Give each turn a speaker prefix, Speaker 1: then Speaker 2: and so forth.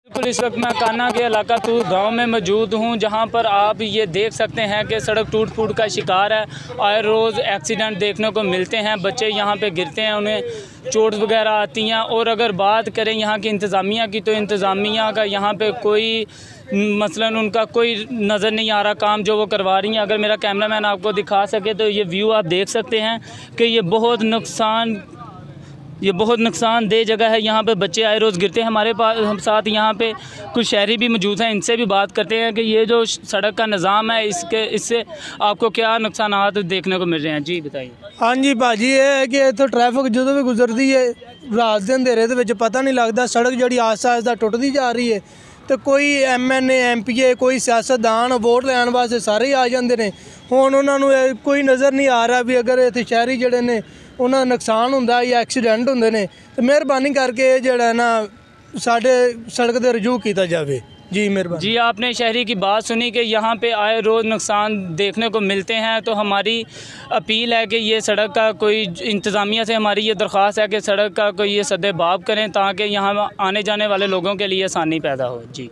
Speaker 1: बिल्कुल, इस वक्त मैं कान्हा के इलाका तूर गांव में मौजूद हूं, जहां पर आप ये देख सकते हैं कि सड़क टूट फूट का शिकार है। आए रोज़ एक्सीडेंट देखने को मिलते हैं, बच्चे यहां पे गिरते हैं, उन्हें चोट वगैरह आती हैं। और अगर बात करें यहाँ की इंतज़ामिया की, तो इंतज़ामिया का यहाँ पे कोई मसलन उनका कोई नज़र नहीं आ रहा काम जो वो करवा रही हैं। अगर मेरा कैमरामैन आपको दिखा सके तो ये व्यू आप देख सकते हैं कि ये बहुत नुकसानदेह जगह है। यहाँ पे बच्चे आए रोज़ गिरते हैं। हमारे पास हम साथ यहाँ पे कुछ शहरी भी मौजूद हैं, इनसे भी बात करते हैं कि ये जो सड़क का निज़ाम है इससे आपको क्या नुकसानात देखने को मिल रहे हैं। जी बताइए।
Speaker 2: हाँ जी भाजी, ये है कि इत्थों ट्रैफिक जो भी गुजरती है रात के अंधेरे दे विच पता नहीं लगता। सड़क जी आस्ता आस्ता टुटती जा रही है, तो कोई MNA MPA कोई सियासतदान वोट लैन वास्ते सारे ही आ जाते हैं। हुण उन्होंने कोई नज़र नहीं आ रहा भी अगर इत्थे शहरी जड़े ने उन्होंने नुकसान होंदा या एक्सीडेंट होंदे ने, तो मेहरबानी करके जड़ा ना साडे सड़क ते रजू किया जाए। जी मेहरबानी। जी,
Speaker 1: आपने शहरी की बात सुनी कि यहाँ पे आए रोज़ नुकसान देखने को मिलते हैं, तो हमारी अपील है कि ये सड़क का कोई इंतज़ामिया से हमारी ये दरख्वास्त है कि सड़क का कोई ये सद्दे बाब करें ताकि यहाँ आने जाने वाले लोगों के लिए आसानी पैदा हो। जी।